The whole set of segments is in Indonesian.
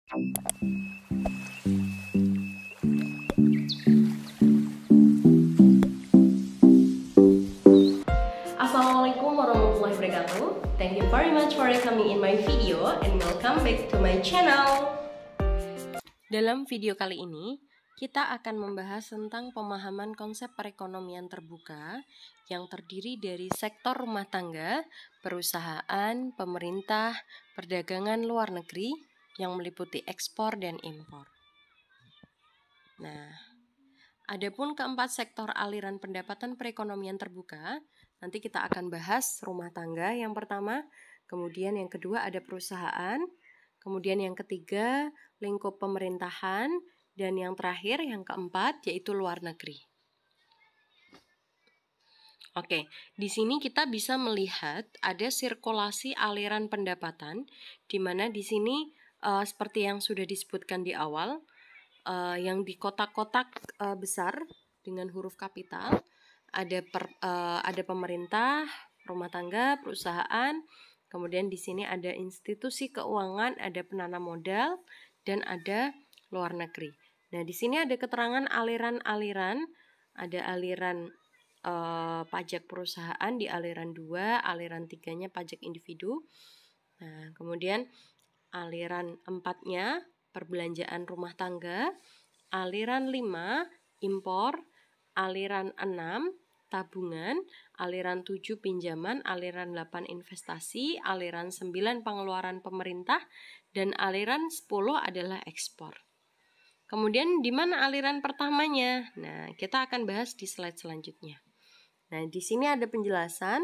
Assalamualaikum warahmatullahi wabarakatuh. Thank you very much for coming in my video and welcome back to my channel. Dalam video kali ini, kita akan membahas tentang pemahaman konsep perekonomian terbuka yang terdiri dari sektor rumah tangga, perusahaan, pemerintah, perdagangan luar negeri yang meliputi ekspor dan impor. Nah, adapun keempat sektor aliran pendapatan perekonomian terbuka, nanti kita akan bahas rumah tangga yang pertama, kemudian yang kedua ada perusahaan, kemudian yang ketiga lingkup pemerintahan, dan yang terakhir yang keempat yaitu luar negeri. Oke, di sini kita bisa melihat ada sirkulasi aliran pendapatan, di mana di sini seperti yang sudah disebutkan di awal, yang di kotak-kotak besar dengan huruf kapital ada pemerintah, rumah tangga, perusahaan, kemudian di sini ada institusi keuangan, ada penanam modal, dan ada luar negeri. Nah, di sini ada keterangan aliran-aliran, ada aliran pajak perusahaan di aliran 2, aliran 3-nya pajak individu. Nah, kemudian aliran 4-nya perbelanjaan rumah tangga, aliran 5 impor, aliran 6 tabungan, aliran 7 pinjaman, aliran 8 investasi, aliran 9 pengeluaran pemerintah, dan aliran 10 adalah ekspor. Kemudian di mana aliran pertamanya? Nah, kita akan bahas di slide selanjutnya. Nah, di sini ada penjelasan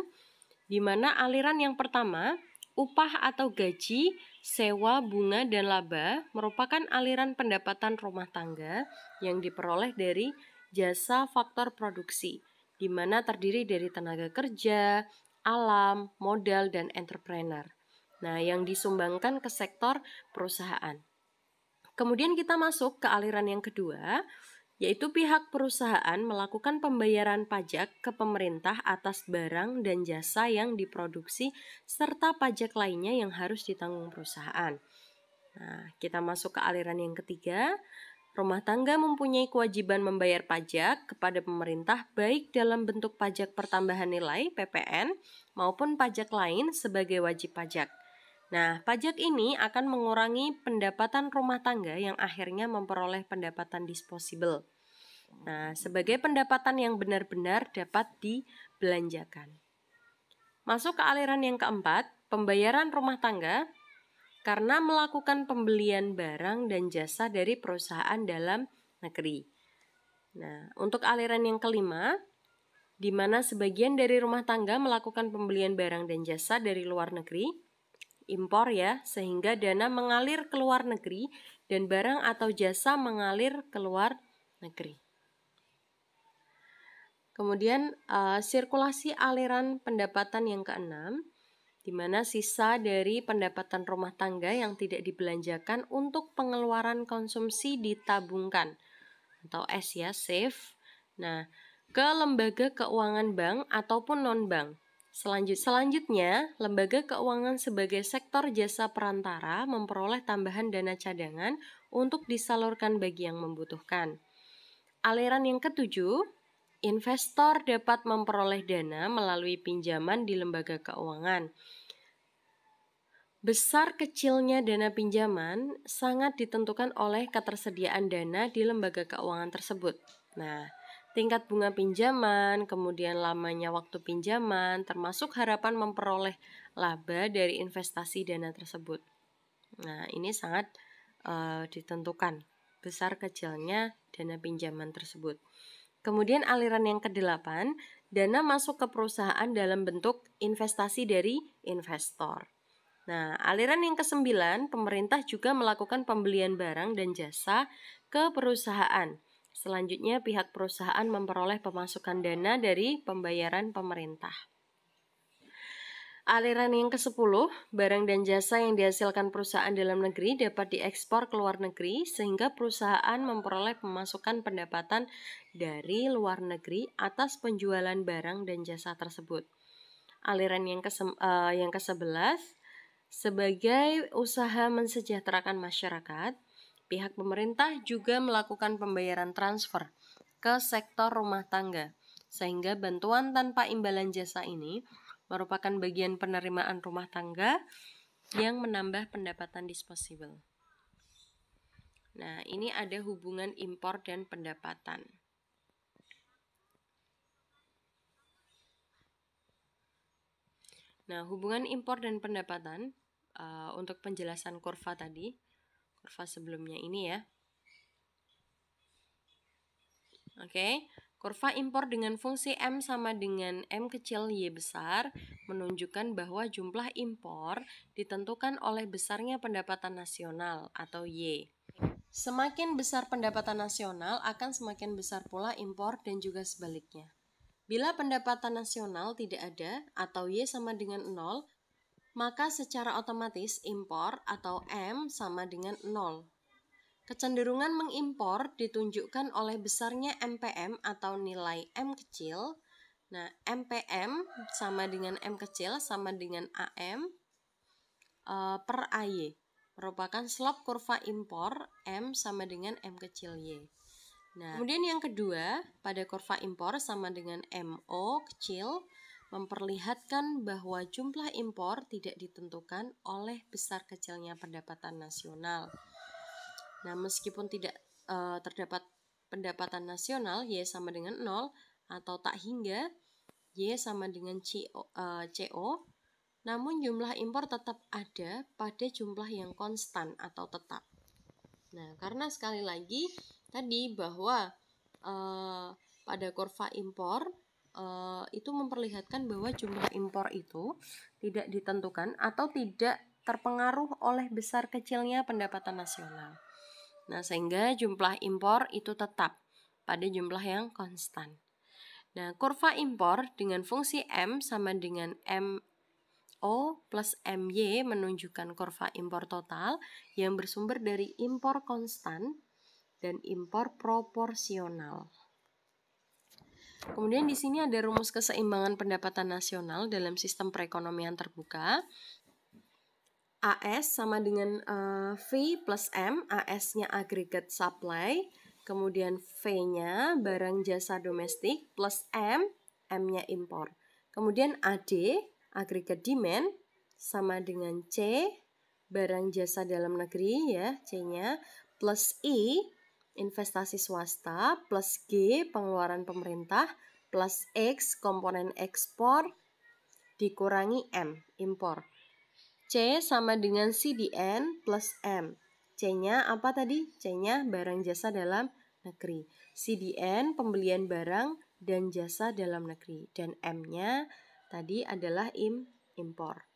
di mana aliran yang pertama, upah atau gaji, sewa, bunga, dan laba merupakan aliran pendapatan rumah tangga yang diperoleh dari jasa faktor produksi, di mana terdiri dari tenaga kerja, alam, modal, dan entrepreneur. Nah, yang disumbangkan ke sektor perusahaan. Kemudian kita masuk ke aliran yang kedua, yaitu pihak perusahaan melakukan pembayaran pajak ke pemerintah atas barang dan jasa yang diproduksi serta pajak lainnya yang harus ditanggung perusahaan. Nah, kita masuk ke aliran yang ketiga. Rumah tangga mempunyai kewajiban membayar pajak kepada pemerintah baik dalam bentuk pajak pertambahan nilai (PPN) maupun pajak lain sebagai wajib pajak. Nah, pajak ini akan mengurangi pendapatan rumah tangga yang akhirnya memperoleh pendapatan disposable. Nah, sebagai pendapatan yang benar-benar dapat dibelanjakan. Masuk ke aliran yang keempat, pembayaran rumah tangga karena melakukan pembelian barang dan jasa dari perusahaan dalam negeri. Nah, untuk aliran yang kelima, di mana sebagian dari rumah tangga melakukan pembelian barang dan jasa dari luar negeri, impor ya, sehingga dana mengalir ke luar negeri dan barang atau jasa mengalir ke luar negeri. Kemudian sirkulasi aliran pendapatan yang keenam, di mana sisa dari pendapatan rumah tangga yang tidak dibelanjakan untuk pengeluaran konsumsi ditabungkan atau S ya, save. Nah, ke lembaga keuangan bank ataupun non-bank. Selanjutnya, lembaga keuangan sebagai sektor jasa perantara memperoleh tambahan dana cadangan untuk disalurkan bagi yang membutuhkan. Aliran yang ketujuh, investor dapat memperoleh dana melalui pinjaman di lembaga keuangan. Besar kecilnya dana pinjaman sangat ditentukan oleh ketersediaan dana di lembaga keuangan tersebut. Nah, tingkat bunga pinjaman, kemudian lamanya waktu pinjaman, termasuk harapan memperoleh laba dari investasi dana tersebut. Nah, ini sangat ditentukan besar kecilnya dana pinjaman tersebut. Kemudian aliran yang ke-8, dana masuk ke perusahaan dalam bentuk investasi dari investor. Nah, aliran yang ke-9, pemerintah juga melakukan pembelian barang dan jasa ke perusahaan. Selanjutnya, pihak perusahaan memperoleh pemasukan dana dari pembayaran pemerintah. Aliran yang ke-10, barang dan jasa yang dihasilkan perusahaan dalam negeri dapat diekspor ke luar negeri sehingga perusahaan memperoleh pemasukan pendapatan dari luar negeri atas penjualan barang dan jasa tersebut. Aliran yang ke-11, Sebagai usaha mensejahterakan masyarakat, pihak pemerintah juga melakukan pembayaran transfer ke sektor rumah tangga, sehingga bantuan tanpa imbalan jasa ini merupakan bagian penerimaan rumah tangga yang menambah pendapatan disposable. Nah, ini ada hubungan impor dan pendapatan. Nah, hubungan impor dan pendapatan untuk penjelasan kurva tadi, kurva sebelumnya ini ya. Oke, kurva impor dengan fungsi M sama dengan M kecil Y besar menunjukkan bahwa jumlah impor ditentukan oleh besarnya pendapatan nasional atau Y. Semakin besar pendapatan nasional akan semakin besar pula impor dan juga sebaliknya. Bila pendapatan nasional tidak ada atau Y sama dengan 0, maka secara otomatis impor atau M sama dengan 0. Kecenderungan mengimpor ditunjukkan oleh besarnya MPM atau nilai M kecil. Nah, MPM sama dengan M kecil sama dengan AM per AY. Merupakan slope kurva impor M sama dengan M kecil Y. Nah, kemudian yang kedua, pada kurva impor sama dengan MO kecil memperlihatkan bahwa jumlah impor tidak ditentukan oleh besar kecilnya pendapatan nasional. Nah, meskipun tidak terdapat pendapatan nasional Y sama dengan 0 atau tak hingga Y sama dengan CO, namun jumlah impor tetap ada pada jumlah yang konstan atau tetap. Nah, karena sekali lagi tadi bahwa pada kurva impor itu memperlihatkan bahwa jumlah impor itu tidak ditentukan atau tidak terpengaruh oleh besar kecilnya pendapatan nasional. Nah, sehingga jumlah impor itu tetap pada jumlah yang konstan. Nah, kurva impor dengan fungsi M sama dengan MO plus MY menunjukkan kurva impor total yang bersumber dari impor konstan dan impor proporsional. Kemudian di sini ada rumus keseimbangan pendapatan nasional dalam sistem perekonomian terbuka. AS sama dengan V plus M, AS-nya aggregate supply, kemudian V-nya barang jasa domestik plus M, M-nya impor. Kemudian AD, aggregate demand, sama dengan C, barang jasa dalam negeri ya, C-nya, plus I, investasi swasta, plus G, pengeluaran pemerintah, plus X, komponen ekspor, dikurangi M, impor. C sama dengan CDN plus M. C-nya apa tadi? C-nya barang jasa dalam negeri. CDN pembelian barang dan jasa dalam negeri. Dan M-nya tadi adalah impor.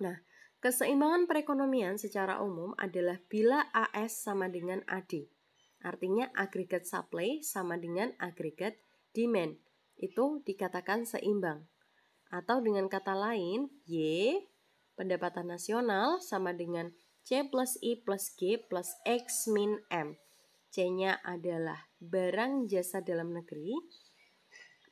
Nah, keseimbangan perekonomian secara umum adalah bila AS sama dengan AD. Artinya aggregate supply sama dengan aggregate demand. Itu dikatakan seimbang. Atau dengan kata lain, Y pendapatan nasional sama dengan C plus I plus G plus X min M. C-nya adalah barang jasa dalam negeri,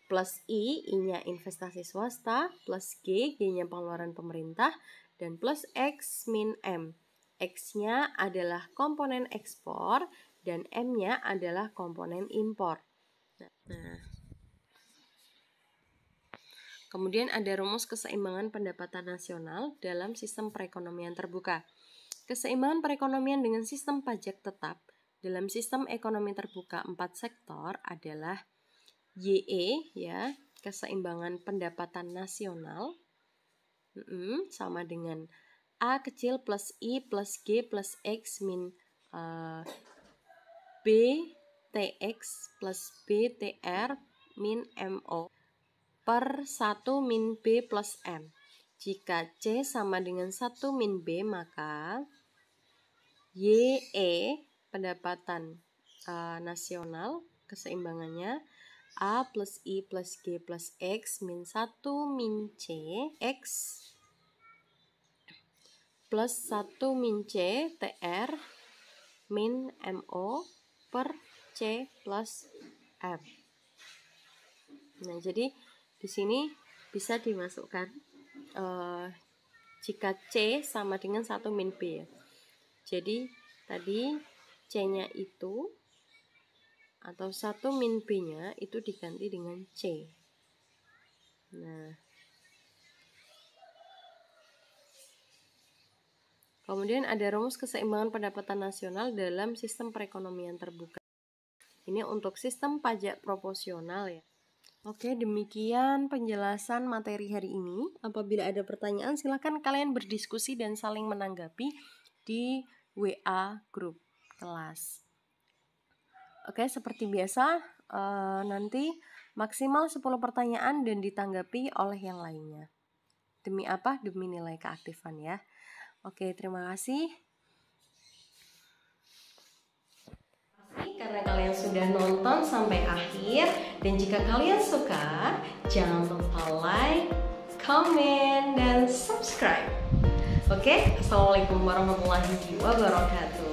plus I-nya investasi swasta, plus G, G-nya pengeluaran pemerintah, dan plus X min M. X-nya adalah komponen ekspor, dan M-nya adalah komponen impor. Nah, kemudian ada rumus keseimbangan pendapatan nasional dalam sistem perekonomian terbuka. Keseimbangan perekonomian dengan sistem pajak tetap dalam sistem ekonomi terbuka 4 sektor adalah YE ya, keseimbangan pendapatan nasional sama dengan A kecil plus I plus G plus X min B TX plus B TR min MO per 1 min B plus M. Jika C sama dengan 1 min B, maka YE pendapatan nasional keseimbangannya A plus I plus G plus X min 1 min C X plus 1 min C TR min MO per C plus M. Nah, jadi di sini bisa dimasukkan jika C sama dengan 1 min B ya. Jadi tadi C-nya itu atau 1 min B-nya itu diganti dengan C. Nah, kemudian ada rumus keseimbangan pendapatan nasional dalam sistem perekonomian terbuka. Ini untuk sistem pajak proporsional ya. Oke, demikian penjelasan materi hari ini. Apabila ada pertanyaan, silakan kalian berdiskusi dan saling menanggapi di WA grup kelas. Oke, seperti biasa, nanti maksimal 10 pertanyaan dan ditanggapi oleh yang lainnya. Demi apa? Demi nilai keaktifan ya. Oke, terima kasih. Karena kalian sudah nonton sampai akhir, dan jika kalian suka, jangan lupa like, comment, dan subscribe. Oke, assalamualaikum warahmatullahi wabarakatuh.